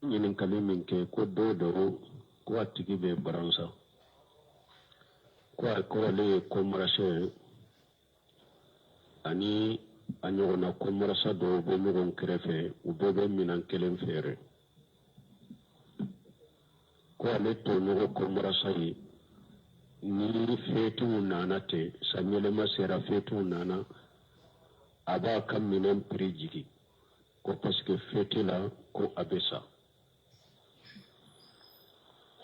ɲininkali min kɛ ko don dɔ ko a tigi bɛ baransa ko ale ye komarasɛ ye ani a ɲɔgɔnna komarasa dɔw bɛ ɲɔgɔn kɛrɛfɛ u bɛɛ bɛ minan kelen feere ko ale tɔɲɔgɔn komarasa ye ni fetiw nana ten sanyɛlɛma sera fetiw nana a b'a ka minan piri jigi ko parce que feti la ko a bɛ sa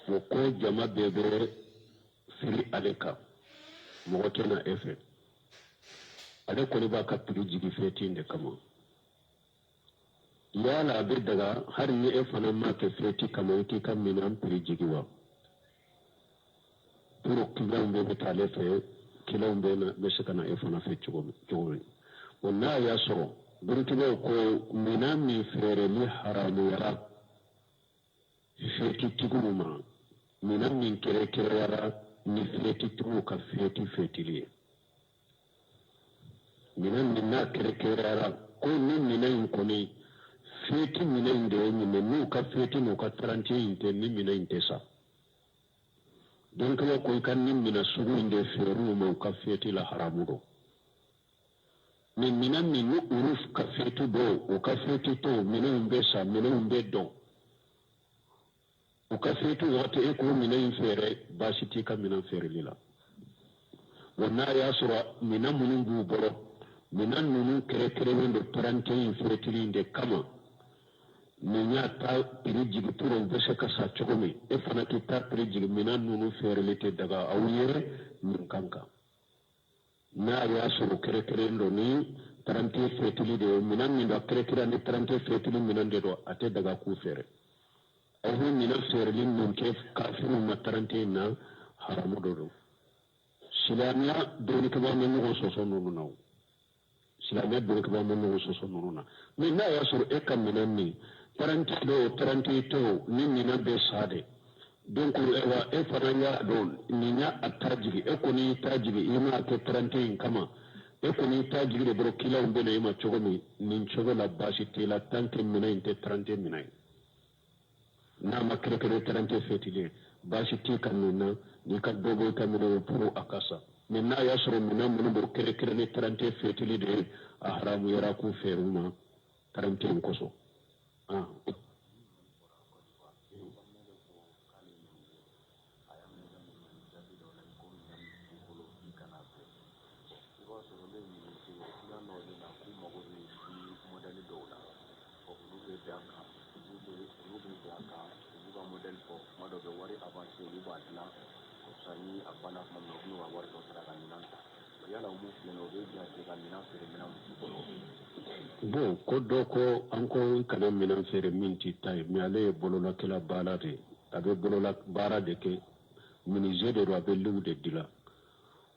o ko jama bɛɛ bɛ firi ale kan mɔgɔ tɛ na e fɛ ale kɔni b'a ka piri jigi feti in de kama yala a bɛ daga hali ni e fana ma kɛ feti kama i k'i ka minan piri jigi wa pour kilanw bɛɛ bɛ taa ale fɛ kilanw bɛ se ka na e fana fɛ cogo min o n'a y'a sɔrɔ burutigiw ko minan min feereli haramuyara fetitigiw ma minan min kɛrɛkɛrɛnyara ni fetitigiw ka fetili ye minan min n'a kɛrɛkɛrɛnyara ko ni minan in kɔni feti minan in de ye ɲinɛ n'u ka feti n'u ka taranti in tɛ ni minan in tɛ sa don kama ko i ka ni minan sugu in de feer'u ma u ka feti la haramu don mais minan min ni olu ka feti dɔw u ka feti tɔw minɛnw bɛ sa minɛnw bɛ dɔn u ka feti waati e k'o minan in feere baasi t'i ka minan feereli la wa n'a y'a sɔrɔ minan minnu b'u bolo minan ninnu kɛrɛkɛrɛnnen don taranti in fetili in de kama ni y'a ta piri jigi pour u bɛ se ka sa cogo min e fana tɛ taa piri jigi minan ninnu feereli tɛ daga aw ye nin kan kan n'a y'a sɔrɔ kɛrɛkɛrɛnnen don ni taranti fetili de ye minan min don kɛrɛkɛrɛ ni taranti fetili minan de don a tɛ daga k'u feere aw bɛ minan feereli min kɛ kafiriw ma taranti in na haramu dɔ don silamɛya dɔnnikɛbaw bɛ ɲɔgɔn sɔsɔ ninnu na o silamɛya dɔnnikɛbaw bɛ ɲɔgɔn sɔsɔ ninnu na mais n'a y'a sɔrɔ e ka minan min taranti dɔw taranti tɔw ni minan bɛ sa de donc e fana y'a dɔn nin y'a ta jigi e kɔni y'i ta jigi i m'a kɛ taranti in kama e kɔni y'i ta jigi de dɔrɔn kilaw bɛ na i ma cogo min nin cogo la baasi t'e la tant que minan in tɛ taranti minan ye n'a ma kɛrɛkɛrɛ taranti fetili ye baasi t'i ka nin na n'i ka dɔ bɔ i ka minan ye pour a ka sa mais n'a y'a sɔrɔ minan minnu bɛ kɛrɛkɛrɛ ni taranti fetili de ye a haramuyara k'u feere u ma taranti in kosɔn bon ko dɔ ko an ko kana minan feere min t'i ta ye mais ale ye bololakɛla baara de ye a bɛ bolola baara de kɛ menuisier de don a bɛ liw de dilan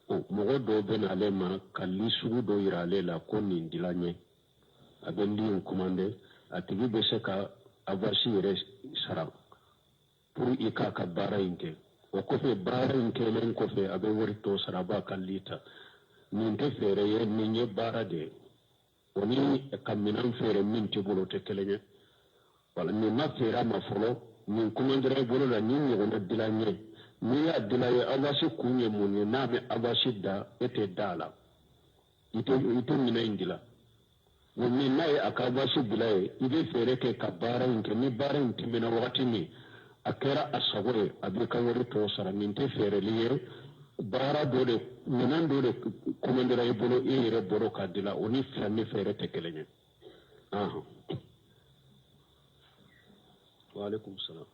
mɔgɔ dɔw bɛ na ale ma ka li sugu dɔ yira ale la ko nin dila ɲɛ a bɛ li in commandé a tigi bɛ se ka avance yɛrɛ sara pour i k'a ka baara in kɛ o kɔfɛ baara in kɛlen kɔfɛ a bɛ wari tɔ sara a b'a ka li ta nin tɛ feere ye nin ye baara de ye o ni ka minan feere min t'i bolo tɛ kelen ye wala nin ma feere a ma fɔlɔ nin commandera i bolo la nin ɲɔgɔnna dila ɲɛ n'i y'a dila ye avance kun ye mun ye n'a bɛ avance da e tɛ da a la i tɛ minan in dila wa min n'a ye a ka avance bila ye i bɛ feere kɛ ka baara in kɛ ni baara in tɛmɛna wagati min a kɛra a sago ye a b'i ka wari tɔ sara nin tɛ feereli ye baara dɔ de minan dɔ de commandera i bolo e yɛrɛ bɔra k'a dila o ni fɛn feere tɛ kelen ye wa alaikum salam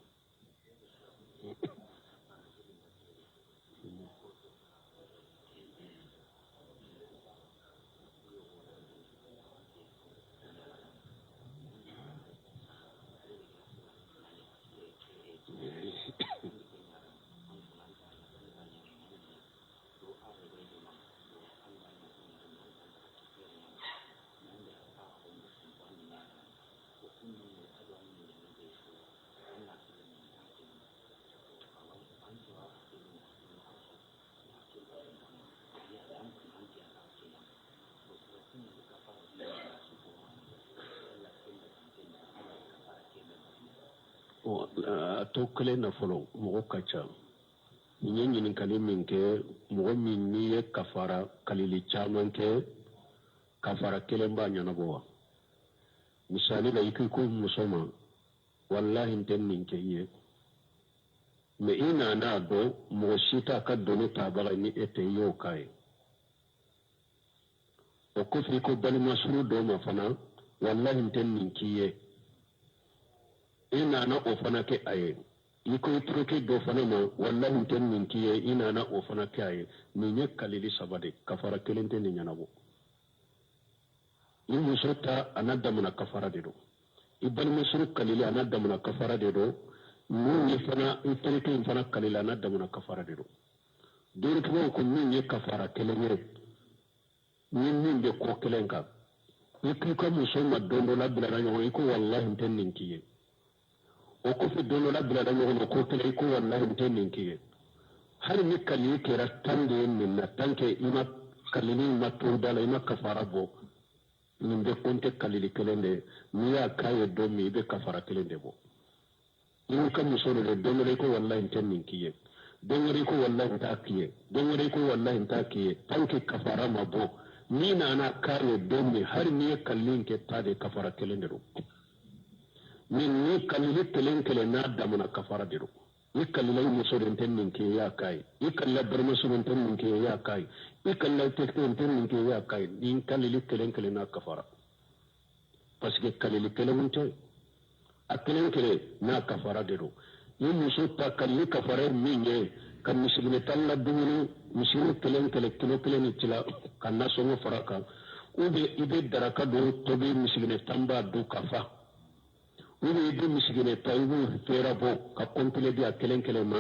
to kelen na folo mo kacha nyen kali min ke mo min ni ye kafara kalili chaman ke kafara kelen ba nyana bo misali la ikiku musoma wallahi ten min ke ye me ina na do mo shita ka doni tabala ni ete yo kai o ko fi ko bal masru do ma fana wallahi ten min kiye ina na o fana ke aye iko troke do fana ma wallahi ten min kiye ina na o fana ke aye ni nye kalili sabade kafara kelente ni nyanabo in musota anadamuna kafara de do ibal masru kalili anadamuna kafara de do ni fana troke fana kalili anadamuna kafara de do dore ko ni kafara kelenge ni de ko kelenka iko muso ma dondo la bila na iko wallahi ten min kiye o ko fi dono la bila da ñogo ko tele ko wallahi tenin kiye har ni kali kera tande min na tanke ima kalini ma to dala ima kafara bo min be konte kalili kelende mi ya kaye do mi be kafara kelende bo ni kam muso le dono le ko wallahi tenin kiye dono le ko wallahi ta kiye dono le ko wallahi ta kiye tanke kafara ma bo ni na na kaye do mi har ni kallin ke tade kafara kelende do min ni kalili kelen na damuna kafara diru ni kalila muso den tennin ke ya kai ni kalila barma surun tennin ke ya kai ni kalila tekten tennin ke ya kai ni kalili kelen na kafara parce que kalili kelen te a kelen na kafara diru ni muso ta kalili kafara minye kan misigine talla dumuni misiri kelen kilo ni tila kan na songo faraka ube ibe daraka do tobi misigine tamba do kafa ube ibe misigine taibu terabo ka kompile dia kelen ma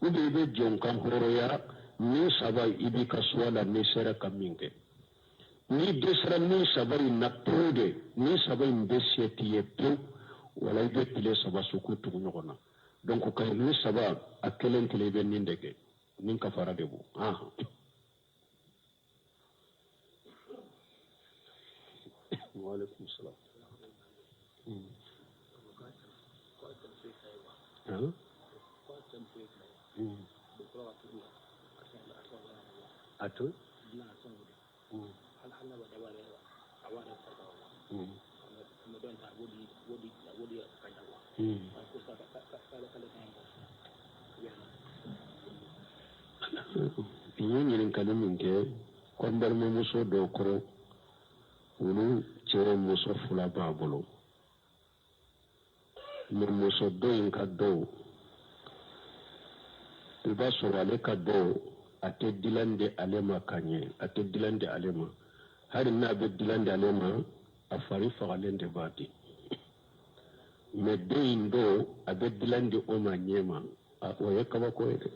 ube ibe jonkan horoya ni saba ibi kaswala ni sera kaminge ni desra ni saba na prode ni saba imbesieti yetu wala ibe pile saba sukutu nyogona donc ka ni saba a kelen be nindege nin kafara debu wa alaikum salam Atu? Ini kali mungkin kondar musuh dokro, unu cere musuh fula babolo. Muso do in ka do i b'a sɔrɔ ale ka do a tɛ dilan di ale ma ka ɲɛ a tɛ dilan di ale ma hali n'a bɛ dilan di ale ma a fari fagalen de b'a di mais do in do a bɛ dilan di o ma ɲɛ ma o ye kabako ye dɛ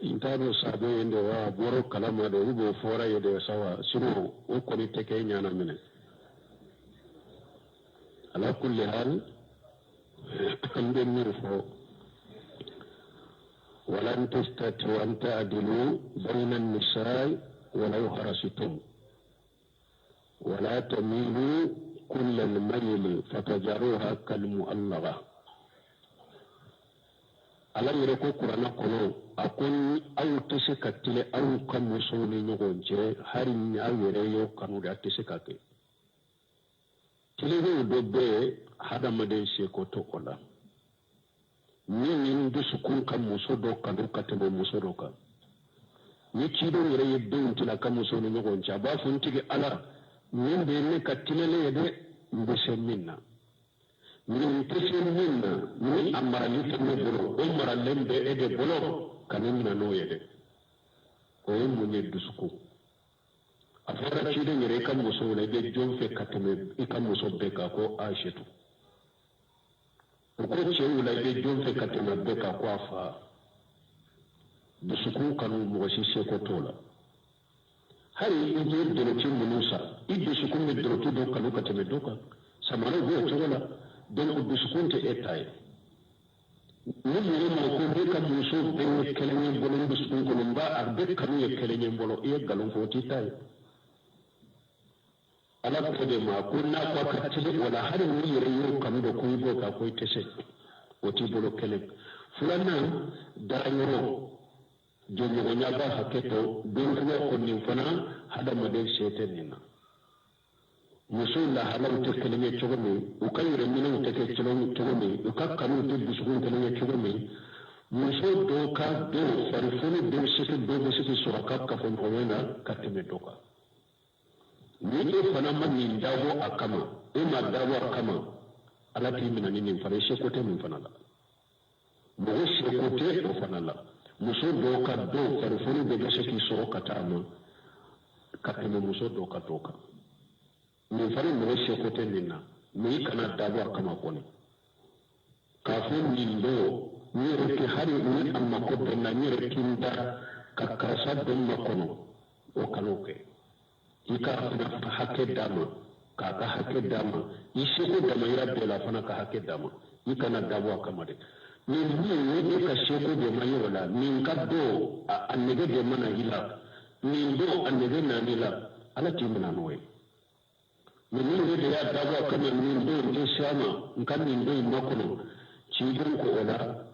n t'a dɔn sabo ye de wa a bɔra kalama de u b'o fɔra ye de sawa sinon o kɔni tɛ kɛ ɲana minɛ ala kulli hal ande mirfo walan tastatu an ta'dilu bayna an-nisa'i walau harasitum wala tamilu kull al-mayl fatajaruha kal-mu'allaqa ala yere ko qur'ana kono akon aw tese katile aw kam musoni nyogonje hari ni aw yere yo kanu da tese kake tilebe do be hadamaden seko to kola ni dusukun kan muso do kadu katebo muso do kan ni kido yere yedde tila kan muso ni nyogon cha ba fun tigi ala ni be ne katilele yede mbese minna ni tese minna ni amara ni tene bolo o mara lembe ede bolo kanin na no yede o munye dusukun afara chide yere kan muso ne be jonfe kateme ikan muso be ka ko aishetu ko ce wula be jonfe kateme be ka ko afa dusuku kanu mo shi se ko tola hari ije de lo tin musa ide su kun de lo do kanu kateme doka samara go tola don dusuku te etai ni yere mo ko be kan muso be kelenya bolon dusuku ko mba arbe kanu ye kelenya bolo e galon ko ti tai ala ko de ma ko na ko ka tili wala har ni yere yo kam do ko ibo ka ko tese o ti bolo kele fulana da yoro jonyo ko nyaaba haketo don ko ni fana hada model sheten nina musul la halam te kelenge chogomi u kayre minu te ke chogomi u ka kanu te busugun kelenge chogomi musul do ka do farifuni do shiki do shiki suraka ka fon owena katime doka ni fana man ni dawo akama e ma dawo akama ala ti mina ni fara sheko te min fana la bo sheko te o fana la musul do ka do farifuni do shiki suraka ta ma katime musul do ka doka min fari mo sheko te ninna mi kana dawo akama koni kafin min do ni reke hari ni amma ko benna ni rekinda ka karasa don makono o kanoke ika fana hakke dama ka hakke dama isi ko dama ira bela fana ka hakke dama ika na dawo kama de ni ka sheko de mai wala min ka do annege de mana ila min do annege na ila ala timina noye min de ya dawo kama min do de shama nkan min do makono cibin ko wala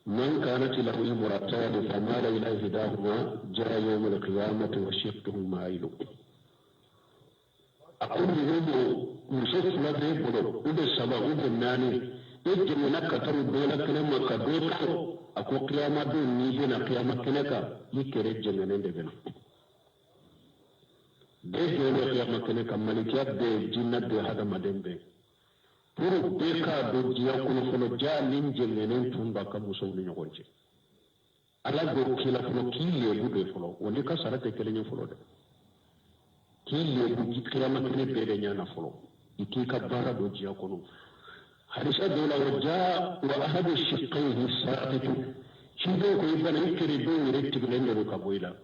من كانت له امرأتان فمال إلى إحداهما جاء يوم القيامة وشقه مائل أقول لهم يوسف لا بيقولوا إذا السماء إذا الناني إذا منك كتر بينا كلمة كبيرة أكو قيامة دون نيجينا قيامة كنكا يكرر جنين دبنا بيجينا قيامة كنكا ملكيات بي جنة بي هذا مدين بي pour beka do jiya kuno fono ja nin jengenen tumba ka muso ni nyogonje ala do kila fono kile bude fono woni ka sarate kele nyo fono de kile bu kiyama kene bere nyana fono iki ka bara do jiya kuno hadisa dola wajja wa ahadu shiqayhi saqitu chido ko ibana ikri do yire tiglende do ka boyla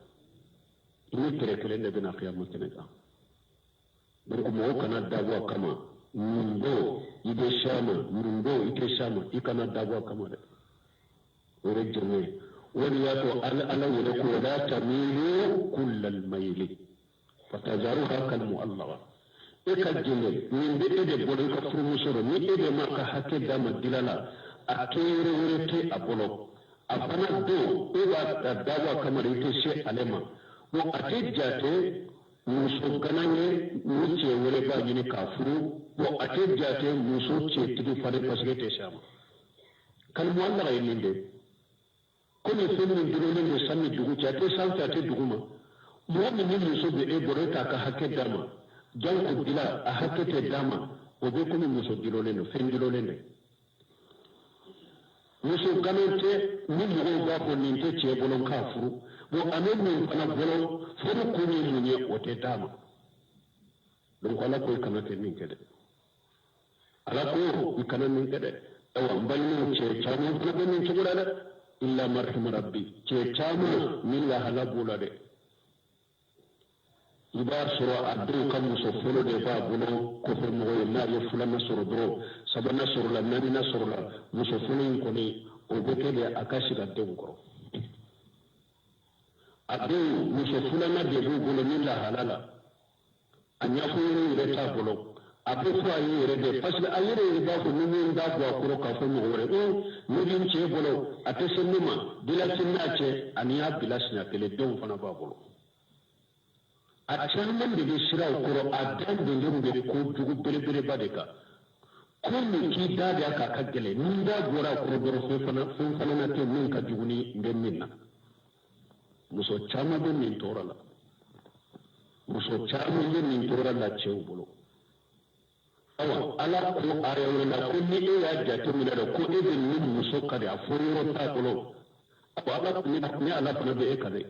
ni tere kelende bena qiyamah kene ka donc mo kana dawo kama mundo ide shama mundo ite shama ikana dawo kama de ore jeme wani ya to ala wala ko la tamilu kullal mayli fatajaruha kal mu'allawa e kal jeme min de de bodo ka furu soro ni de ma ka hakke dama dilala akere wore te abolo afana do e ba dawo kama de ite she alema wo atejate muso gananye muce wore ba yini kafuru wo ate jate muso ce tigi fare pasge te shama kan mu Allah ya ninde ko ne sai min duro ne sanni dugu ce ate san ta te dugu ma mu'minin muso be e bore ta ka hakke dama jan ko dila a hakke te dama o be ko muso dilo ne fen dilo ne muso ganante min mo ba ko nin te ce bolon kafuru bo amen min kana bolo furu ko ni munye o te dama don kala ko kana te min kede ala ko kana min kede awa mbalni ce chamu ko be min tugura da illa marhum rabbi ce chamu min la halabula de ibar sura addu kam muso folo de ba bulo ko fe mo na ye fulana sura dro sabana sura la nani sura la muso folo ko ni o be kede akashi da de ngoro addu muso fulana de bulo min la halala anya ko ni reta bulo abu ko ayi rede parce que ayire ba ko ni da ko ko ka fo mo wore ni din ce bolo atasenima bilatin na ce aniya bilasna tele don fana ba bolo a can nan da bi shira ko a dan da ngin ko dugu bere ba de ka ko ni ki da ka kagele ni da gora ko goro fo fana na te min ka juguni den minna muso chama be min torala muso chama be min torala ce bolo awa ala ko ayaw na ko ni e ya jate min da ko e bin min muso ka da furo ta bolo ko ala ko ni ala ko be e kare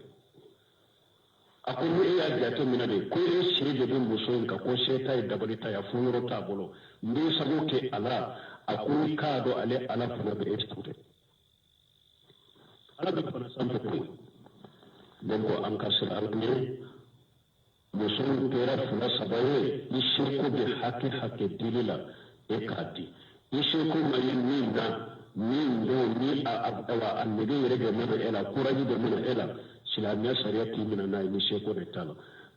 akon ni e ya jate min da ko e shiri da bin muso ka ko sheta da bari ta ya furo ta bolo ndi sabo ke ala akon ka do ale ala ko be e tute ala be ko na santo ko don ko an kasir alne musun tera fula sabaye ishirku bi haqqi dilila e kadi ishirku mai min do ni a abdawa annabi rege mana ela kuraji da mana ela silamiya shariati mina na ni sheko da tala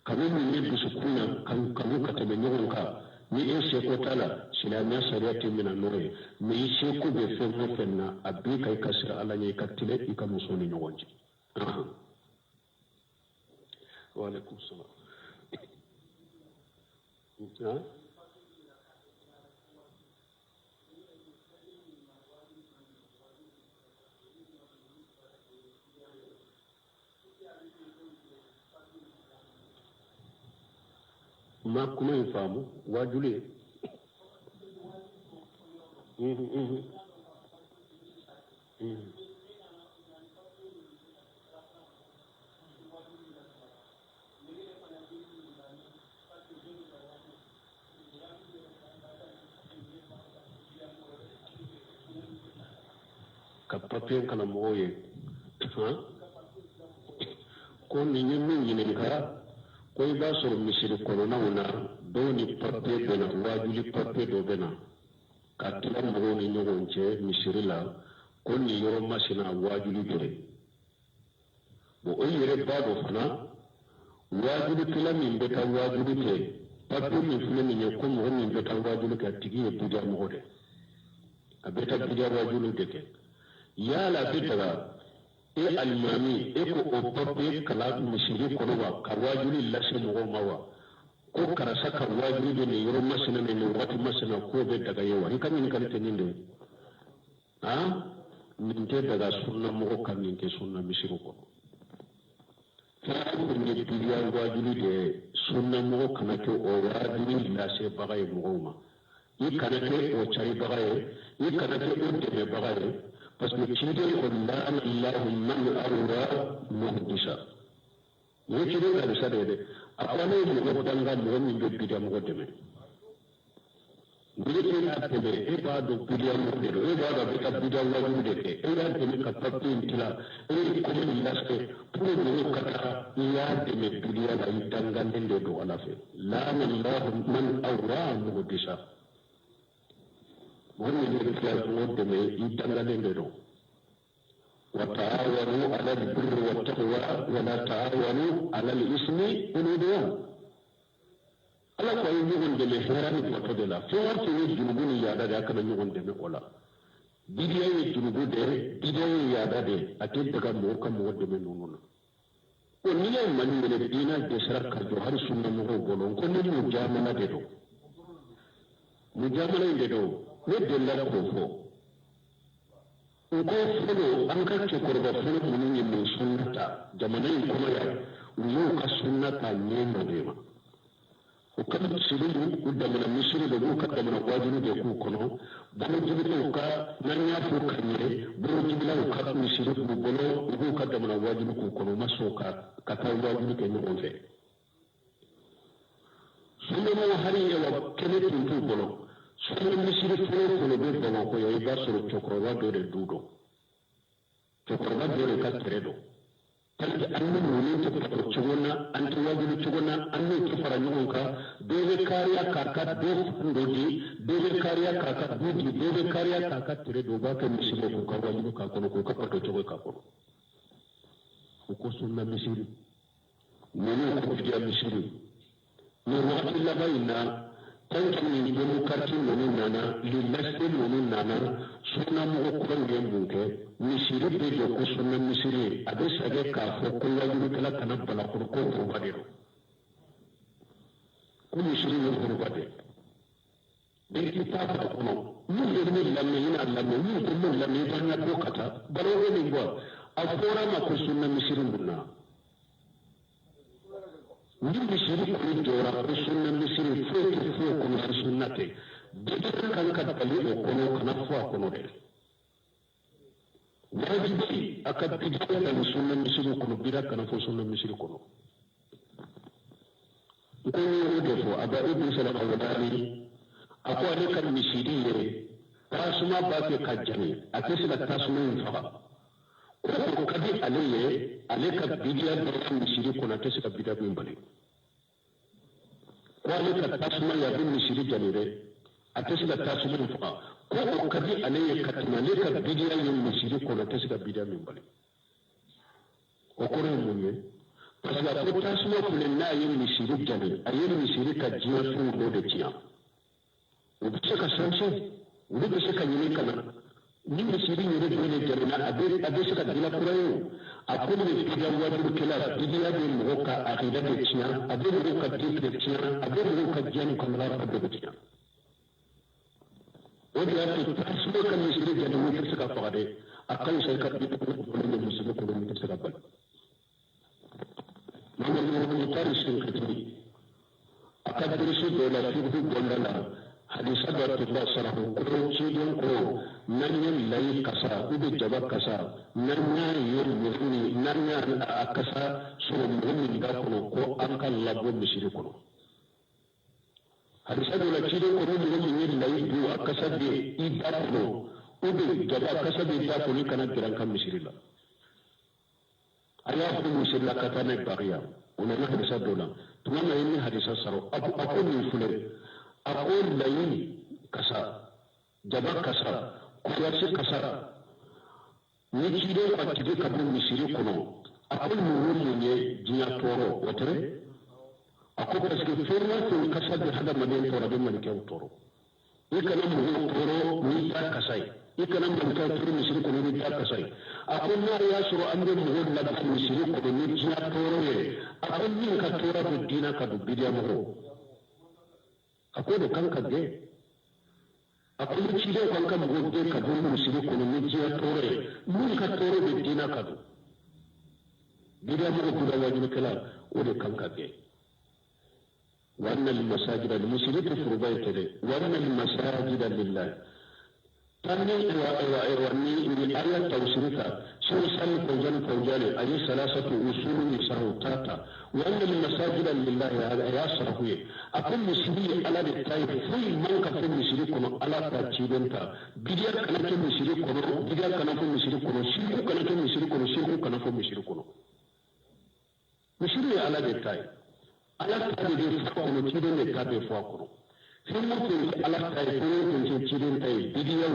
kanu min ne dusukuna kanu ka tɛmɛ ɲɔgɔn kan ni e seko t'a la silamɛya sariya tɛ minɛ n'o ye mɛ i seko bɛ fɛn o fɛn na a bɛ ka i ka sira ala ɲɛ i ka tile i ka muso ni ɲɔgɔn cɛ. Waalaikum salam. Ma kuma in faamu waajulu ye ka papiye karamɔgɔw ye ko nin ye min ɲininka ko i b'a sɔrɔ misiri kɔnɔnaw na dɔw ni papiye bɛ na waajuli papiye dɔ bɛ na ka tila mɔgɔw ni ɲɔgɔn cɛ misiri la ko nin yɔrɔ masina waajuli dɔ bon o yɛrɛ b'a dɔn fana waajulikɛla min bɛ taa waajuli kɛ papiye min filɛ nin ye ko mɔgɔ min bɛ taa waajuli kɛ a tigi ye bidiya mɔgɔ dɛ a bɛ taa bidiya waajuli de kɛ yala a bɛ daga e alimami e ko o papiye kala misiri kɔnɔ wa ka waajuli lase mɔgɔw ma wa ko karisa ka waajuli bɛ nin yɔrɔ masina ni nin waati masina k'o bɛ daga ye wa i ka ɲininkali tɛ nin de nin tɛ daga sunna mɔgɔ ka nin tɛ sunna misiri kɔnɔ fɛn min ye bidiya waajuli de sunna mɔgɔ kana kɛ o waajuli lasebaga ye mɔgɔw ma i kana kɛ o caribaga ye i kana kɛ o dɛmɛbaga ye parce que ciden ko la'ana Allahu man awra muhdisa ne ciden ka bisa de a kwana ye mɔgɔ danga mɔgɔ min bɛ bidiya mɔgɔ dɛmɛ ni e y'a dɛmɛ e b'a dɔn bidiya mɔgɔ de don e b'a dɔn a bɛ ka bidiya wajibi de kɛ e y'a dɛmɛ ka papiye in tila e ye ko min lase pour mɔgɔw ka taa i y'a dɛmɛ bidiya la i dangalen de don ala fɛ la'ana Allahu man awra muhdisa wannan ne da ya zo da mai yi dangane da don wa ta'awanu ala al-birri wa taqwa wa la ta'awanu ala al-ismi wal udwan ala ko yi ɲɔgɔn dɛmɛ hɛrɛ ni bato de la fɛn o fɛn ye junubu ni yaada de a kana ɲɔgɔn dɛmɛ o la bidiya ye junubu de bidiya ye yaada de a tɛ daga mɔgɔ ka mɔgɔ dɛmɛ ninnu na o n'i ye mali minɛ diina dɛsɛra ka jɔ hali sunna mɔgɔw bolo ko ni mujamala de don mujamala in de don ne delila k'o fɔ n ko fɔlɔ an ka cɛkɔrɔba fɔlɔ minnu ye nin sunna ta jamana in kɔnɔ yan u y'u ka sunna ta ɲɛ nɔ de ma u ka sirilu u damana misiri de b'u ka damana wajibi de k'u kɔnɔ bolojibilaw ka n'an y'a fɔ ka ɲɛ bolojibilaw ka misiri k'u bolo u b'u ka damana wajibi k'u kɔnɔ u ma sɔn ka taa wajibi kɛ ɲɔgɔn fɛ sunnamaw hali yawa kɛnɛ tun t'u bolo sunna misiri fɔlɔ fɔlɔ bɛ Bamakɔ yan i b'a sɔrɔ cɛkɔrɔba dɔ de du dɔn cɛkɔrɔba dɔ de ka tɛrɛ dɔn parce que an bɛ mun tɛ fɔ cogo na an tɛ wajibi cogo na an n'o tɛ fara ɲɔgɔn kan dɔw bɛ kariya k'a ka dɔ dɔ di dɔw bɛ kariya k'a ka du di dɔw bɛ kariya k'a ka tɛrɛ dɔn u b'a kɛ misiri k'u ka wajibi k'a kɔnɔ k'u ka pato cogo k'a kɔnɔ u ko sunna misiri ninnu ko bidiya misiri nin waati laban in na tanki nin demokarati ninnu nana lilase ninnu nana sunna mɔgɔ kuraw ye mun kɛ misiri bɛ jɔ ko sunna misiri a bɛ sɛgɛ k'a fɔ ko wajibikɛla kana balakoro ko foroba de don ko misiri ye foroba de bɛɛ k'i t'a fɔ kɔnɔ n'u ye min lamɛn i n'a lamɛn n'u ko min lamɛn i b'an ka bɔ ka taa balo bɛ nin bɔ a fɔra ma ko sunna misiri mun na ni misiri kɔni jɔra ko sunna misiri foyi tɛ foyi kɔnɔ fo sunna tɛ bɛɛ kan ka bali o kɔnɔ kana fɔ a kɔnɔ dɛ wajibi a ka bidiya ka ni sunna misiri kɔnɔ bida kana fɔ sunna misiri kɔnɔ n ko n y'o de fɔ Aba Ibn Salam al-Wadani a ko ale ka misiri ye tasuma b'a kɛ ka jani a tɛ se ka tasuma in faga o ka di ale ye ale ka bidiya dɔ ka misiri kɔnɔ a tɛ se ka bidiya min bali ko ale ka tasuma ye a bɛ misiri jani dɛ a tɛ se ka tasuma in faga ko o ka di ale ye ka tɛmɛ ale ka bidiya ye misiri kɔnɔ a tɛ se ka bidiya min bali o kɔrɔ ye mun ye parce que a ko tasuma kule n'a ye misiri jani a ye misiri ka diɲɛ fɛn dɔ de tiɲɛ o bɛ se ka sanse olu bɛ se ka ɲini ka na ni misiri yɛrɛ dɔ de jamana a bɛ se ka diinɛ kura ye o a ko ni bidiya wajibikɛla bidiya bɛ mɔgɔ ka akida de tiɲɛ a bɛ mɔgɔ ka diinɛ de tiɲɛ a bɛ mɔgɔ ka diɲɛ kɔnɔla ka bɛɛ tiɲɛ o de y'a to tasuma ka misiri jani o tɛ se ka faga dɛ a ka ɲi sa i ka bidiya misiri kɔnɔ o tɛ se ka bali mamadu tari sun katiri a ka dirisi dɔ la fiqhu gonda la hadisa dɔ tun b'a sarahu ko ciden ko n'an ye layi kasa jaba kasa n'an y'a ye mɔgɔ min n'an y'a a kasa sɔrɔ mɔgɔ min da kɔnɔ ko an ka labɔ misiri kɔnɔ hadisa dɔ la ciden ko ni mɔgɔ min ye layi dun a kasa bɛ i da kɔnɔ jaba kasa bɛ da kɔnɔ i kana gɛrɛ an ka misiri la a y'a fɔ misiri la ka taa n'a ye bagiya o nana hadisa dɔ la tuma min na i ni hadisa sɔrɔ a ko nin filɛ a ko layi kasa jaba kasa kuyasi kasa ni ciden ka tigi ka bɔ misiri kɔnɔ a ko mun ye diɲɛ tɔɔrɔ o tɛ a ko parce que fɛn o fɛn kasa bɛ hadamaden tɔɔrɔ a bɛ malikɛw tɔɔrɔ i kana mɔgɔw tɔɔrɔ n'i ta kasa ye i kana malikɛw tɔɔrɔ misiri kɔnɔ n'i ta kasa ye a ko n'a y'a sɔrɔ an bɛ mɔgɔw labɛn misiri kɔnɔ ni diɲɛ tɔɔrɔ ye a ko min ka tɔɔrɔ bɛ diinɛ ka don bidiya mɔgɔw a ko de kan ka gɛn a ko ni ciden kan ka mɔgɔw gɛn ka bɔ misiri kɔnɔ ni diɲɛ tɔɔrɔ ye min ka tɔɔrɔ bɛ diinɛ ka don bidiya mɔgɔw kuda wajibikɛla o de kan ka gɛn وأن المساجد المسجد فرباي تدي وأن المساجد لله تاني وأني من آية توسيرك سوى سال فوجان أي ثلاثة أصول يسروا تاتا وأن المساجد لله يا سرهوي أقول مسيري على التايف في من كفر مسيري كنا على تاتيدنتا بديا كنا في مسيري كنا بديا كنا في مسيري كنا شيخو كنا في مسيري كنا شيخو كنا في مسيري كنا مسيري على التايف ala ta de fa kono ciden de ta be fa kono sai mutum ala ta yi kono kun ciden ta yi bidiyo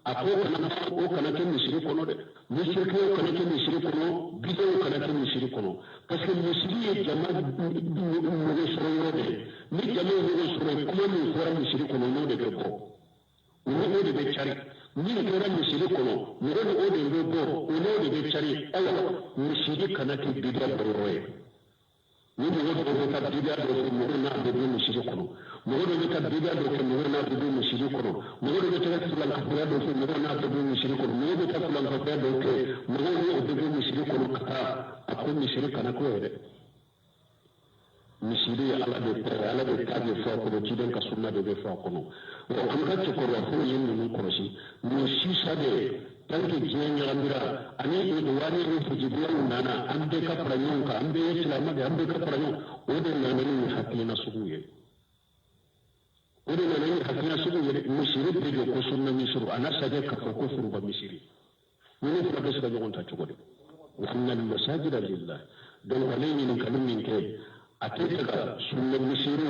a ko kana ke misiri kono de misiri ko kana ke misiri kono bidiyo kana ke misiri kono parce que misiri ye jama mo soro yo de ni jama mo soro kuma mi fora misiri kono no de be ko no de be chari ni fora misiri kono no de be bo no de be chari ayo misiri kana ke bidiyo boro ye ni mɔgɔ dɔw bɛ ka bidiya dɔ fɔ mɔgɔ n'a bɛ don misiri kɔnɔ mɔgɔ dɔw bɛ ka bidiya dɔ fɔ mɔgɔ n'a bɛ don misiri kɔnɔ mɔgɔ dɔw bɛ ka filankafɔya dɔ fɔ mɔgɔ n'a bɛ don misiri kɔnɔ mɔgɔ bɛ ka filankafɔya dɔ kɛ mɔgɔ n'o bɛ don misiri kɔnɔ ka taa a ko misiri kana ko yɛrɛ misiri ye ala de ta ye ala de ta bɛ fɔ a kɔnɔ ciden ka sunna de bɛ fɔ a kɔnɔ wa an ka cɛkɔrɔba fo ye ninnu kɔlɔsi nin sisa de tanke diɲɛ ɲagamira ani wari ni fujibiyaw nana an bɛɛ ka fara ɲɔgɔn kan an bɛɛ ye silamɛ de an bɛɛ ka fara ɲɔgɔn o de nana ni hakilina sugu ye o de nana ni hakilina sugu ye misiri bɛ jɔ ko sunna misiri a n'a sajɛ ka fɔ ko furuba misiri ninnu fila bɛ se ka ɲɔgɔn ta cogo di wa anna al-masajida lillah donc ale ɲininkali min kɛ a tɛ fɛ ka sunna misiri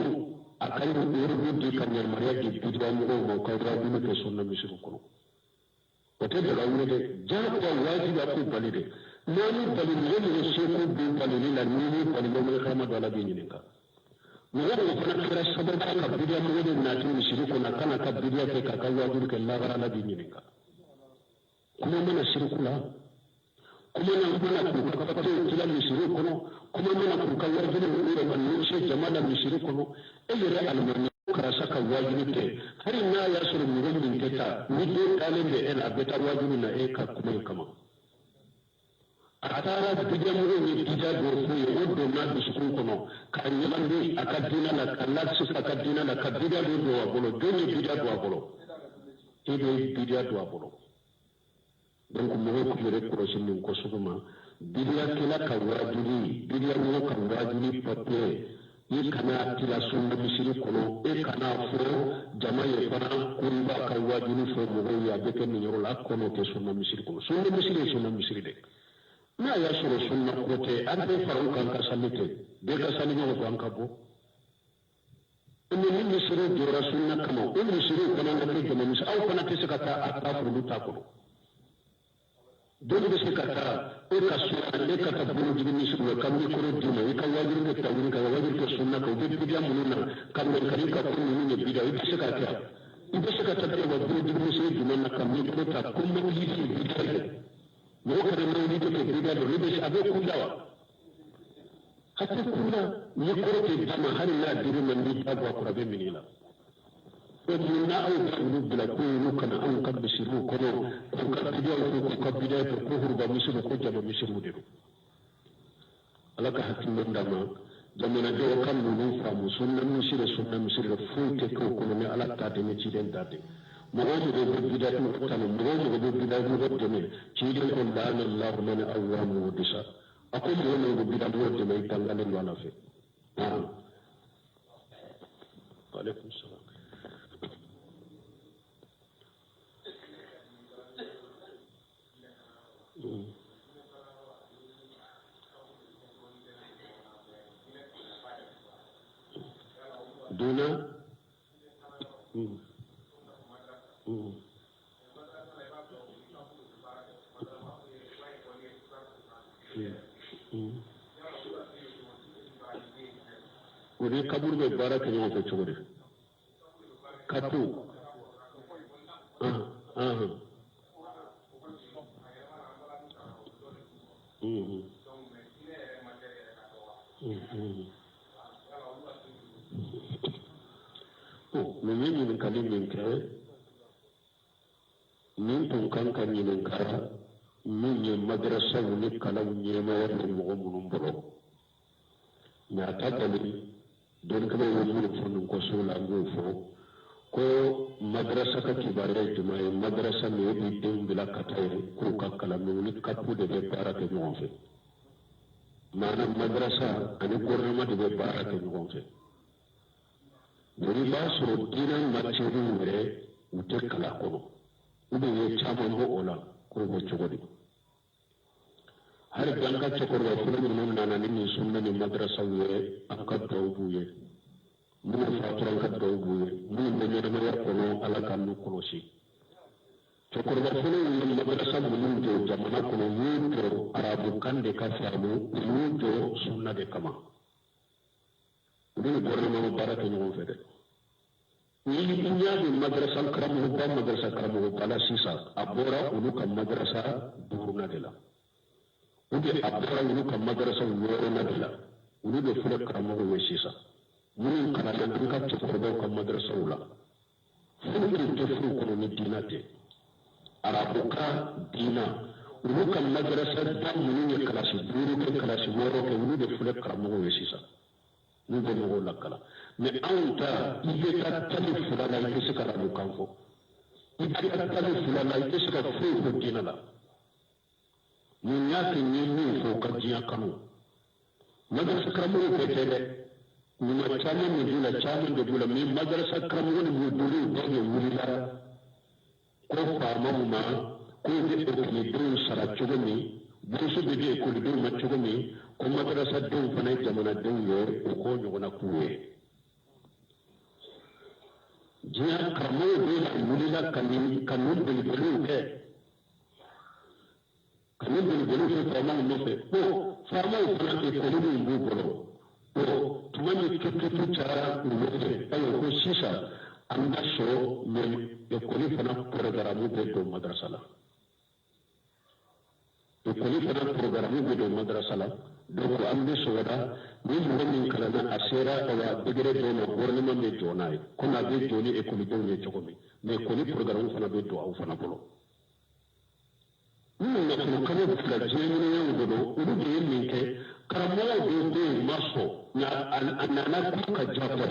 a kan yɔrɔ di ka yamaruya di bidiya mɔgɔw ma u ka wajibi kɛ sunna misiri kɔnɔ o tɛ daga wuli dɛ jagoya wajibi a ko bali dɛ n'an bali mɔgɔ mɔgɔ seko bɛ balili la ni ni bali mɔgɔ kama dɔ la bɛ ɲininka mɔgɔ mɔgɔ fana kɛra sababu ka bidiya mɔgɔ de nati misiri kɔnɔ a kana ka bidiya kɛ k'a ka wajibi kɛ lahara la bɛ ɲininka kuma mana siriku la kuma mana k'u ka papiye tila misiri kɔnɔ kuma mana k'u ka wajibi yɛrɛ n'u se jama la misiri kɔnɔ e yɛrɛ alimami karasa ka wajibi kɛ hari n'a y'a sɔrɔ mɔgɔ min tɛ taa ni den taalen bɛ e la a bɛ taa wajibi na e ka kuma in kama a taara bidiya mɔgɔw ye bidiya dɔw f'u ye o donna dusukun kɔnɔ ka ɲagami a ka diinɛ la ka lasi a ka diinɛ la ka bidiya dɔ don a bolo jɔn ye bidiya don a bolo e bɛ bidiya don a bolo donc mɔgɔw k'u yɛrɛ kɔlɔsi nin ko sugu ma bidiya kɛla ka wajibi bidiya mɔgɔ ka wajibi papiye i kana tila sunna misiri kɔnɔ e kana fɔ jama ye fana ko i b'a ka wajibi fɔ mɔgɔw ye a bɛ kɛ nin yɔrɔ la a kɔnɔ tɛ sunna misiri kɔnɔ sunna misiri ye sunna misiri de n'a y'a sɔrɔ sunna ko tɛ an bɛ fara u kan ka sali tɛ bɛɛ ka sali ɲɔgɔn fɛ an ka bɔ ni misiri jɔra sunna kama o misiri fana ka kɛ jama misiri aw fana tɛ se ka taa a ta furu ta kɔnɔ dole be se ka taa e ka sunna e ka taa bolo jigi misiru ka mi koro dima e ka wajiru ke tawuri ka wajiru ke sunna ka ube bidia mununa ka men kari ka ko nunu ne bidia ibe se ka taa ibe se ka taa ke wa bolo jigi misiru dima na ka mi koro ta ko men lisi bidia mo ka de men lisi ke bidia do ibe se abe kundawa hatta kunda ni koro ke dama har na diri man ni ta gwa kurabe minila ومنا أو بحلوب بلا كونو كان أو كان بسيرو كونو كان بداية كان بداية كوهر بمسيرو كوجا بمسيرو ديرو ألاك حكيم من دما زمنا جو كان نونو فامو سنة مسير فوت كو كونو مي ألاك تاتي مي تيرين تاتي مغوم غو بداية كتانو مغوم غو بداية غو جميل تيرين كون دان الله من أوام ودسا أقول مغوم غو بداية غو جميل تنغالين وانا في عليكم السلام Duna uri kabur be baraka ni ko chore katu Mimi kali minke min tun kan kan yin kara min ye madrasa wuni kala wuni ma wani mo munun bolo na ta dali don kuma wani funun ko so la ngofo ko madrasa ka kibare jumaye madrasa ne bi den bila katayre ko ka kala min kapu de be baraka mo fe mana madrasa ani gouvernement de be baraka mo fe wani ba su dinan macirin wure wuce kala kono ube ye caman ho ola kurgo cogodi har ganka cokorwa fulani nun nana ni sunna ni madrasa wure an ka daw buye mun faturan ka daw buye mun be ne ma kono ala kan nu kono si cokorwa fulani ni madrasa mun do jamana kono yuto arabu kan de ka famu yuto sunna de kama ni gouvernement baraka ñu fete ni ñaade madrasa karamu bala sisa abora ulu kam madrasa duruna de la ube abora ulu kam madrasa worona de la ulu de fule karamu we sisa mun kana da duka ci ko do kam madrasa ula fulu de fulu ko ni dinate arabuka dina ulu kam madrasa da mun ne kala su duru ke kala su woro ke ulu de fule karamu we sisa ni de mo la kala mais anta ibe ka tali fulana ike suka rabu kanfo ibe ka tali fulana ike suka fuko dinala ni nyati ni fo ka jiya kanu madrasa kramu ko tede ni ma chama ni dula chama de dula mi madrasa kramu ni mu dulu ni wulila ko fa mamma ko de ko ni dulu sara chogoni busu de ko de ma chogoni ko madrasa de fana jamana de yo ko nyona kuwe jiya karamo de la wulila kanun de belu ke kanun de belu ke fama no fe ko fama o fana ke ko ni ngu bolo ko tumani tutu chara no fe ayo ko sisa anda so me e ko ni fana programu de do madrasa la e ko ni fana programu de do madrasa la donc am de soda ni mo min kala na asera wa degere do no gouvernement be jonay ko na be joni e ko ni do ne chokomi mais ko ni programme fana be do aw fana bolo ni na ko kala da jeni ne yango do udu be min ke karamo do maso na anana ka jabba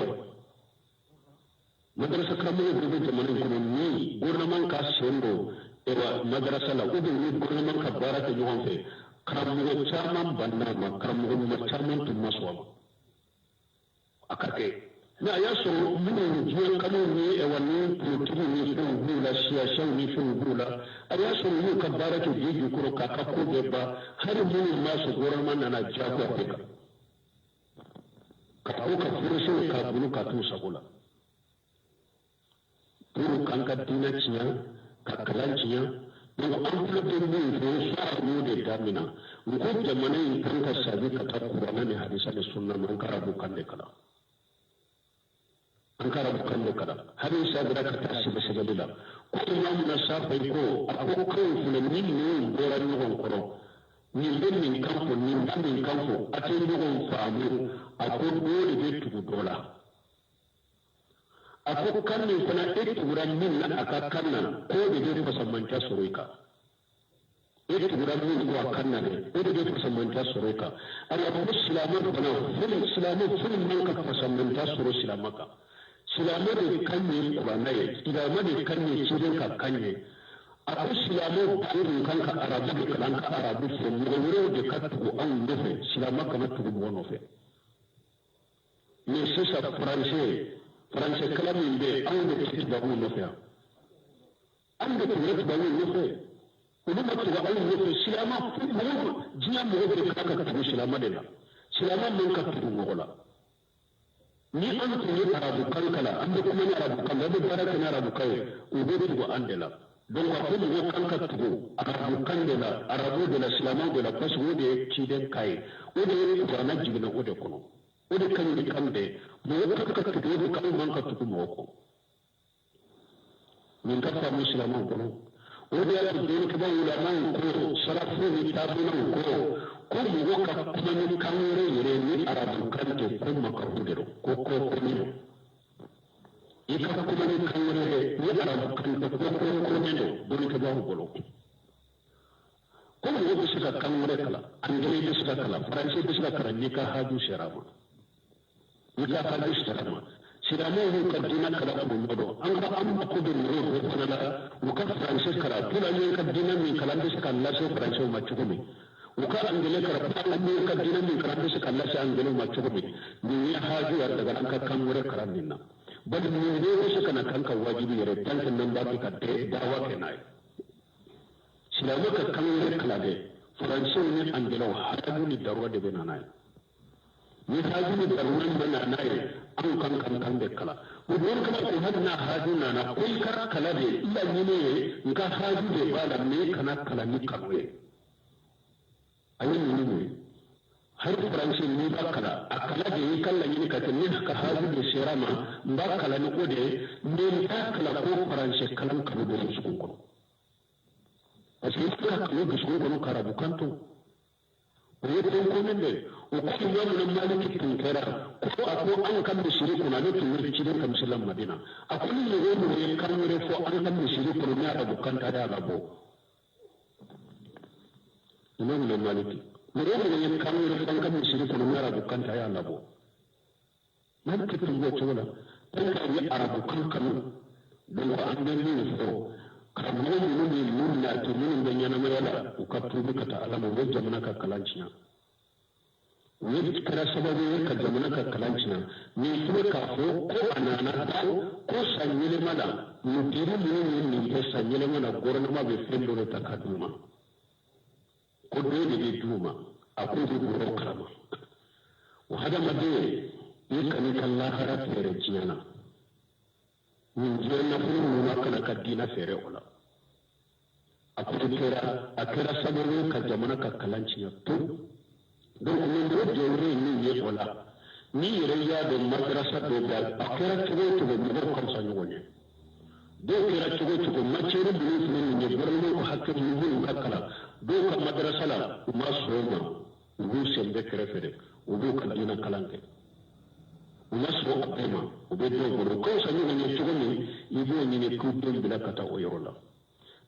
madrasa karamo do be jamana ko ni gouvernement ka sendo e wa madrasa la udu ni gouvernement ka baraka nyon fe karamugo caman banna ma karamugo ma caman tun maswa akake na ya so mun jiya kanu ni e wani tutu ni fu gula siya shaw ni fu gula aya so mu ka barake jiji kuro ka ka ko be ba har mun ma so gora man na jago afika ka ko ka furu ka bulu ka tu sabula turu kan ka dina ciya ka kalan ciya donc an fulo de min fo sa mu de damina ko jamana in kan ka sabi ka ta qur'ana ne hadisa da sunna man karabu kan de kala an karabu kan de kala hadisa da ka ta shi basabila ko imam na safa ko ko ko fulo min ne gora ni gon koro ni den min kan ko ni dan min kan ko atin gon faamu ako dole be tugu dola ako kannin fana ituguran min na aka kanna ko da dai fasamanta soroika ituguran min ko kanna ne ko da dai fasamanta soroika ala ko islamu fana fil islamu fil man ka fasamanta soro islamaka islamu da kanne qur'ana ya islamu da kanne cikin ka kanne ako islamu irin kanka arabu da kanka arabu so mu wuro da ka tugu an nufe islamaka na tugu wono fe ne sisa français kalamin be an da ke tuba mun nufiya an da ke tuba mun nufiya kuma ma tuba an nufiya silama mu jiya mu ga ka tuba silama da silama mun ka tuba mu la ni an tuni arabu kankala an da kuma ni arabu kan da baraka na arabu kai ube tuba an da la don wa ko mu kan ka tuba arabu kan da la arabu da la silama da la kasu wode ci den kai wode tuba na jigina wode kono wode kan di kambe mo ka tudu kan man ka tudu mo ko min ka fa muslimo ko wode ya tudu ka ba ulama ko sarafu ni tabuna ko mo ka kuma ni kan re ni arabu kan to ko maka hudero ko ni ika kuma ni kan re ni arabu kan to ko ni do ka ba ko ko mo ko sika kan re kala angale bi sika kala faransi bi sika kala ni ka haju sharama ika kala istirama siramo hu kadina kala ko modo an ba an ko be ro ko kala ko ka faransi kala tula ne kadina min kala bi sika Allah sai faransi ma chukumi ko ka angale kala fa ne kadina min kala bi sika Allah sai angale ma chukumi ni ya haju ya daga an ka kan mure karan ninna bal ni ne ko sika na kan ka wajibi yare tan nan ba ka de dawa kenai silamo ka kan mure kala de faransi ne angale haju ni darwa de benanai ni haju ni darwan bana nayi an kan da kala mu don kama ko hadna haju na na ko kara kala de illa ni ne ka haju de bala ne kana kala ni kamwe ayi ni ne har faransi ni ba kala akala de kala ni ka tin ka haju de sirama ba kala ni ko de ne ta kala ko faransi kalan kala de su ko ashe ka kala de su ko kara bukanto ko yete ko ne o ko yamu nan maliki tun kera ko ako an kan da shiri kuna ne tun ne cikin kan musulman madina akwai ne ne kan ne fo an kan da shiri kuna ne da bukanta da gabo imam ne maliki ne kan ne fo an kan da shiri kuna ne da bukanta ya labo maliki tun go chola tan ka yi arabu kan kanu don ko an gani ne fo kan ne mun na to mun da yana mala ko ka tubi ka ta alama wajen mun ka kalanciya wani kira sababu ka jamana ka kalancina ni kuma ka fo ko anana ko sanyele mala mutiru ni ke sanyele mala gorna ma be fendo ta kaduma ko dole be duma akwai du goro kama wa hada made yakani kallah harat fere jiyana ni jiyana fu ma kana kadina fere ola akwai kira sababu ka jamana ka kalancina to donc min do jewre ni ye wala ni yere ya do madrasa do da akira tugo mi ko kam sanyo woni do kira tugo macere bu ni ni gorno ko hakke ni bu kakala do ka madrasa la ma soma bu sembe krefere u do ka dina kalanke ma so apema u be do gorno ko sanyo ni tugo ni ibo ni ne ku do bila kata o yorola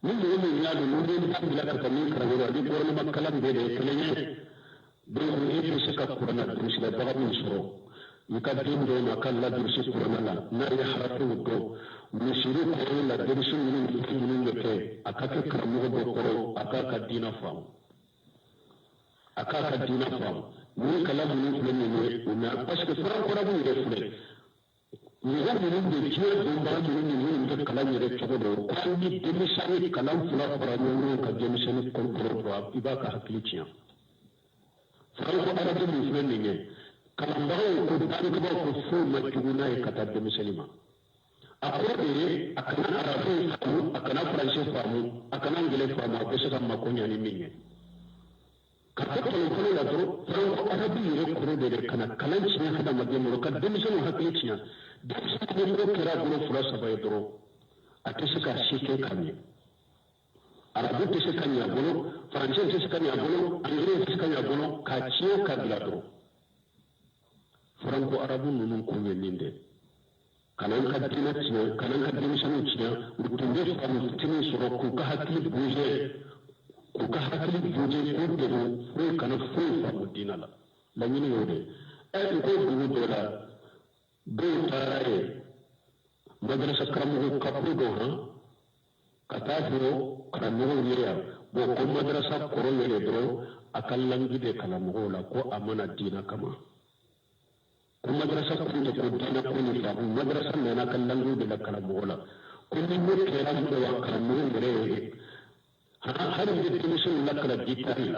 ni ni ya do no ni bila kata ni kara wala di gorno makalam be de kelenya donc il se ka kurana dursi la baga min soro yukaddim do ma kala dursi kurana la na ya haratu do misiru ko la dursi min ke akaka karamu do ko akaka dina fam ni kala mun ne na parce que fara ko rabu de fure ni ga mun de kiyo do ba mun de kala ni de ko do ko ni demi sari kala fula fara ni ka demi sani ko do ibaka hakiliya farko arabin musulmi ne kalan bawo ko da ko ba ko so ma tuguna ya kata da musulma akore akana arabu famu akana français famu akana anglais famu abese kam makonya ni minye kato ko la dro franco arabu yere ko de kana kalan cinya hada magemo ka demission hakki cinya demission ne ko kira gro furasa bay dro atese ka shike kanye arabu tese kanya golo français tese kanya golo anglais tese kanya golo ka ciyo ka bila dro franco arabu nunun ko nyinde kanan ka dina cinya kanan ka demission cinya utunde famu tini soro ku ka hakki buje ku ka hakki buje ko de ko kana fu famu dinala lanyini yode ay ko bu do la do taraye madrasa karamu kapu do ha katajo karamu yeriya bo ko madrasa koro yele do akallangi de kalamu la ko amana dina kama ko madrasa ko de ko dina ko ni la madrasa ne na kallangi de kalamu la ko ni mo kera do wa karamu yere har de timisun lakala gitari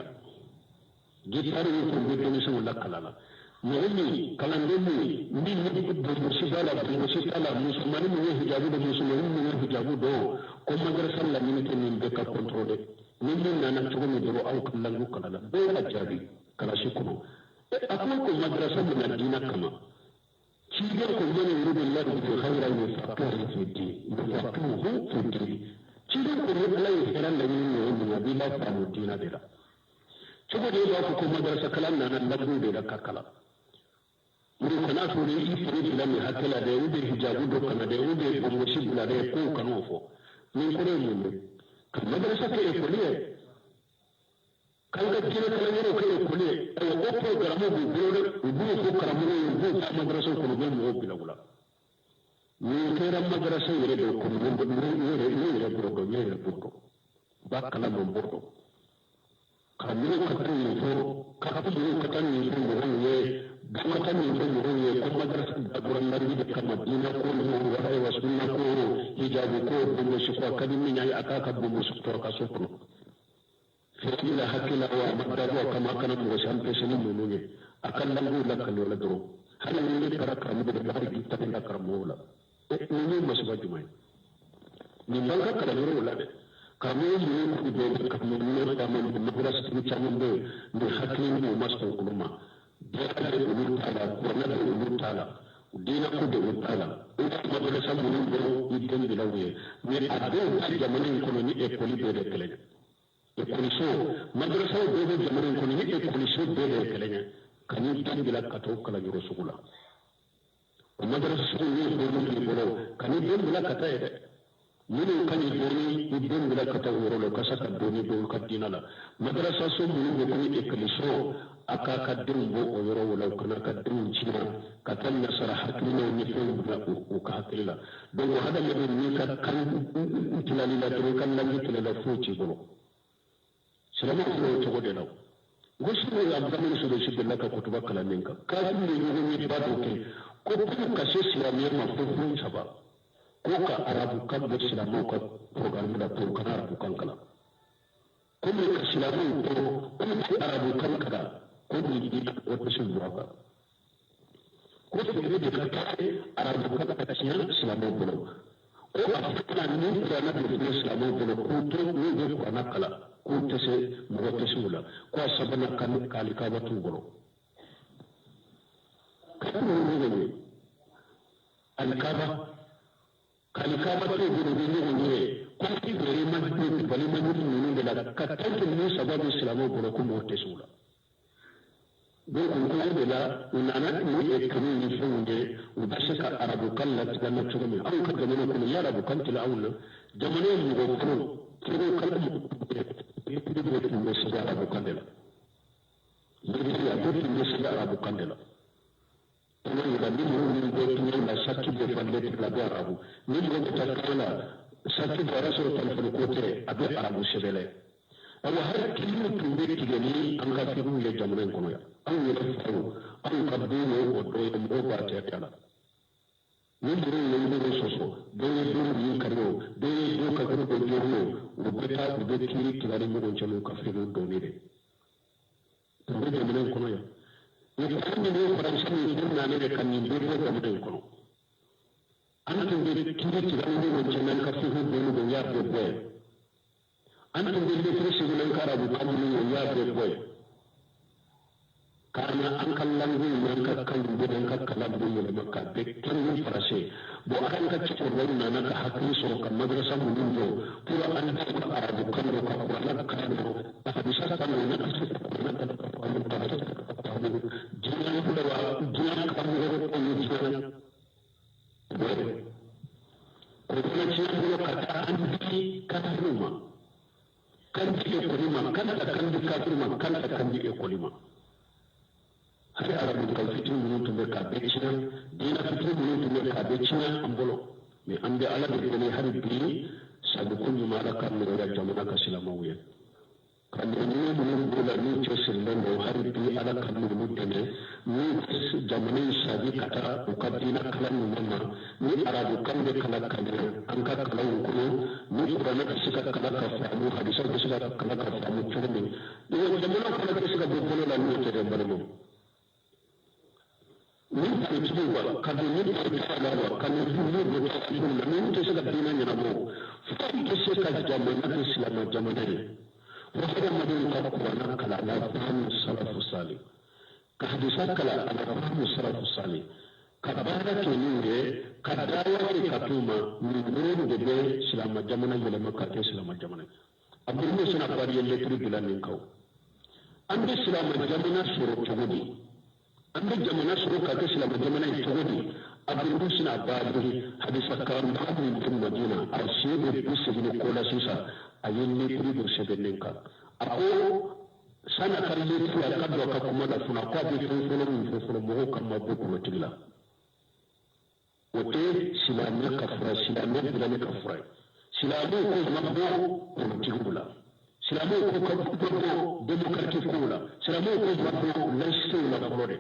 ko de timisun lakala Mwenye kalandeni mimi do musibala musulmani mwenye hijabu do musulmani mwenye hijabu do ko madrasa la minute min be ka contrôler mimi nana to mi do aw kallangu kala do la jabi kala shikuno akon ko madrasa min dina kama cibe ko yene yuru Allah bi khayra wa faqara fi din faquhu fi din cibe ko Allah ya kira da yin ne bi la fa dina dira cibe da ba ko madrasa kala nan lagu da kakala muri kana to ne ifiri filami hakala da yube hijabu do kana da yube ko mushi bula da ko kanu fo ni ko ne mun kan madrasa ke ekoliye kan ga kina kala ne ko ekoliye ay ko programme bu bolo bu ko karamu bu ta madrasa ko ne mu bila wala ni kera madrasa yere do ko ne yere do ko yere do ba kala mo bordo kan ni ko tan ni fo ka ko ko tan ni fo mo ye Bukan yang berhubungan dengan madrasah Al-Quran dari dekat Madinah ko wahai wasunna ko hijabu ko bumusu ko kadimi nyai akaka bumusu to ka sokro fitila hakila wa madrasa kama kana mo sampe sini mununye akan langu lakalo la dro hala ni para kamu de hari kita tinda karamola ni masba jumai ni bangka kala ni la de kamu ni ko de kamu ni ta mo madrasa ni chambe ni hakili ni masto kuluma Dia ulutala, warna ulutala, dina ko de ulutala. Uta madrasa mun do idem bilawiye. Me ado ci jamanin ko ni ekoli be de kelenya. Ekoli so madrasa do de jamanin ko ni ekoli so be de kelenya. Kani tan bila kato kala yoro sugula. Madrasa so ni do ni bolo kani dem bila kata ede. Munu kani doni idem bila kata woro lo kasaka doni do kadina la. Madrasa so mun do ni ekoli so aka kaddin bo o yoro wala kana kaddin cina ka tan nasara hakina ni fen da ko ka hakila don hada me ni ka kan tilali la to kan lan tilala fuci go salama ko to go de law goshi ne abdamin su da shi da laka kutuba kalamin ka ni ni ba do ke ko ku ka shi islamiyya ma fufun saba ko ka arabu kan da islamu ka program da to kana arabu kan kala ko ne ka islamu to ko arabu kan kala ko ni di wata shin zuwa ba ko su ne da kake arabu ka ta cikin islamu bulo ko a cikin ni da na da islamu bulo ko to ni da ko na kala ko ta se mu wata shula ko sabana kan kalika ba tu bulo kan ne alkaba kalika ba tu bulo ne ko ki gare man ni bali man ni da ka tantin ni sababu islamu bulo ko mu wata shula don ko ko la unana ni e kanu ni funde u bashaka arabu kallat ganna tugumi an ka gamana kun ya arabu kan tila awla jamane mu go ko tiro kallam ni shi da arabu kandela ni ya to ni shi da arabu kandela kuma ida ni mu go to la shakki de fande la do arabu ni go ta kala shakki da rasul tan ko te abe arabu shebele awa har kilimu tumbe tigani an ka firu le jamane kono ya an yi faru an ka dole o do mo ba ta kala ni duro ne ne so so dole duro ni karo dole do ka ko do joro o beta o de kiri tigari mo gon chalo ka firu do ne de tumbe jamane kono ya ni kan ni ne faransa ni din na ne kan ni do jamane kono antum be kiri tigani won cenan ka fihu be no ya be boy antum be le tresi nan karabu kamuni won ya be boy karena an kallan gun nan ka kan gudan ka kalam dun ne makka be kan farase bo akan ka ci ko na na ka hakki so kan madrasa mun do pura an da arabu kan do ka wala kan do ta bisa kan na ka ci ko na ka jinan ku da jinan kan do ko ni jinan ko kuma ci ko ka ta an di ka ruma kan di ko ruma kan ta kan di ka ruma kan ta kan di ko ruma hari arabu kal fitin mun to be ka be cinan dina fitin mun to be ka be cinan ambolo me ande ala be ne hari bi sabu kunni mala kan no ya jamana ka silama wuya kan ne mun ko la ni ce sillan do hari bi ala kan no mun tene ni jamana sabi kata ko ka dina kala ni mamma ni arabu kan be kala kan an ka kala ko ni qur'ana ka sika kala ka famu hadisa ka sika kala ka famu chume ni jamana kala ka sika be ko la ni ce de balmo min ko tuba kadu min ko tsala wa kanu dulu do ko na min to saka dina nyana mo fati to saka jamana ko islama jamana ne wa hada madin ka ko na kala la fahmu salafu salih ka hadisa kala ala fahmu salafu salih ka bara ke ni ne ka dawo ke katuma min gurin de be islama jamana yele makka ke islama jamana abdul musa na bari yele tribulan nin kaw ande islama jamana suru tugudi ande jamana suru ka islam jamana itogodi abdul musina baadi hadisa karam baadi min madina arsibe bisigi ko la sisa ayenne tribu sebenenka ako sana karle tiya kadro ka kuma da funa ko be fofolo mo ko ma bo ko tigla wote silame kafra silame bilame kafra silame ko mabbo ko tigula silame ko ko demokrati ko la silame ko mabbo laisse la flore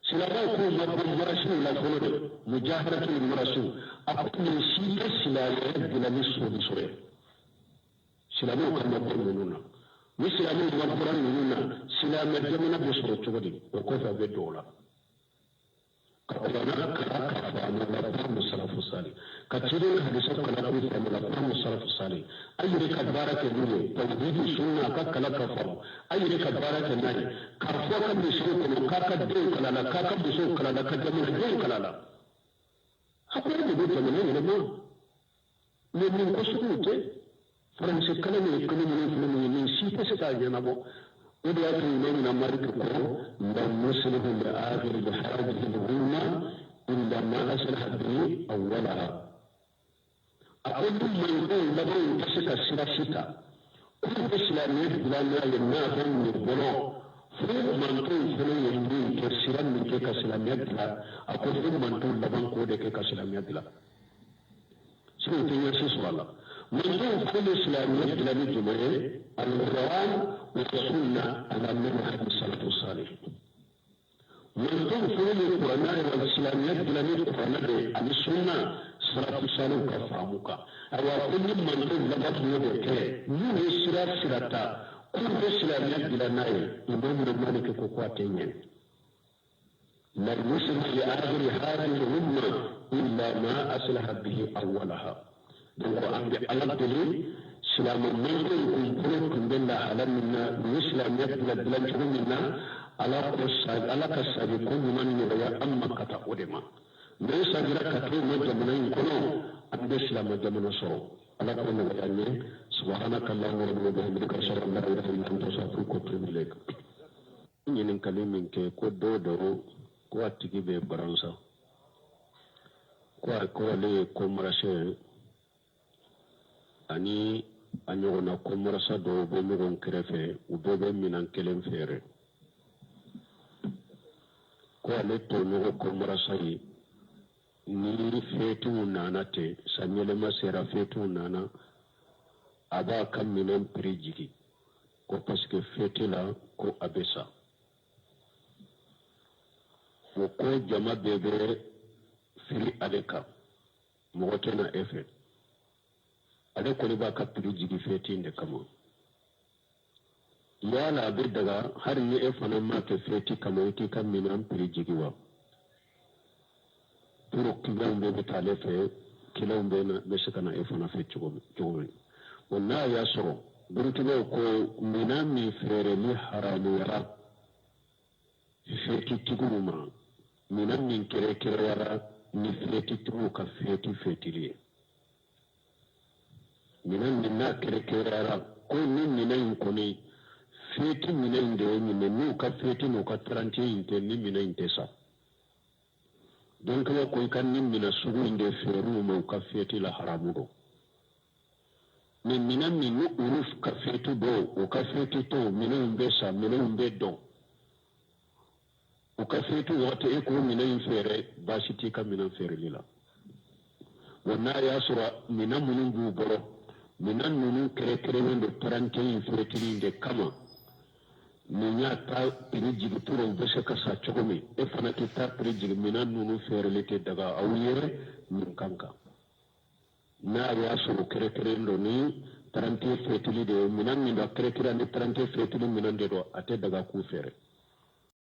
silama ko mabbo marasu la flore mujaharatu marasu akuni sila silame bilame so sore silame ko mabbo nununa ni silame mabbo nununa silame jamana bo soro chogodi ko fa be dola كأنا كراك فأنا لا فهم السلف الصالح كثيرون حديث كلا في فهم لا فهم السلف الصالح أي رك بارك النبي توحيد السنة كلا كفر أي رك بارك النبي كفر كم بسوق كاك دين كلا لا كاك بسوق كلا لا كجمل دين كلا لا هذا يدل جمله لما من قصته فرنسي كلام يكلم من سيف ستاجنا بو وديات من أمريكا لم يصله لآخر بحاجة الغنى إلا ما أصلح به أولها أقول من يقول لبو تسك السلاسة كل إسلامي بلا ما ينافع من البلاء فوق من تقول فلو يمين كسرا من كيك سلاميات لا أقول فوق من تقول لبن كودة كيك سلاميات لا سنتين يسيس والله من تقول فلو إسلاميات لا بجمعه القرآن والسنة على منهج السلف الصالح من تقول فلو القرآن والإسلاميات لا بجمعه عن السنة السلف الصالح كفامك أو كل من تقول لبن يدك من السلف سلطة كل إسلاميات بلا ناي إمام المالك كوكواتين لن يصل لآخر هذه الأمة إلا ما أصلح به أولها donc ande ala dele silama mangol ko ko bella ala minna islam yabla bilan ko minna ala ko sa ala ka sa ko man ni ya amma kata odema me sa gira ka to mo jamana ko no ande islam jamana so ala ko no ya ne subhanaka allahumma wa bihamdika ashhadu an la ilaha illa anta astaghfiruka wa atubu ilaik ñinin kalimin ke ko do ko atigi be baransa ko le ko marase ani anyogona ko marasa do bo mogon krefe u do be minan kelen fere ko ale to mogo ko marasa yi ni fetu nana te sanyele masera fetu nana aba kam minan prijigi ko parce que fete la ko abesa ko jama bebe firi aleka mogo tena efe ale koli ba ka piri jigi feti de kama yala bir daga har yi e fana ma ke feti kama yake kan minan piri jigi wa pour kilaw be betale fe kilaw be shakana e fana fe chugo wonna ya soro burutube ko minami fere li haramu yara feti tiguma minami kere yara ni feti tigu ka feti li minna kere yara ko ni minan ko ni feti minan de ni nu ka feti no ka 30 inte ni minan tesa donc ko kan ni mina sugu inde feru mo ka feti la haramu do mais minan ni nu uruf ka feti do o ka feti to minan be do o ka feti wote e ko minan fere basiti ka minan fere lila wana ya sura minan munun bu boro minan nunu kere wendo 30 fere inde kama ninya ta piriji turo bese kasa chokome e fana ke ta piriji minan nunu ferelete daga awuyere min kanka na ya suru kere ndo ni 30 fetili de minan ni da kere ne 30 fetili minan de do ate daga ku fere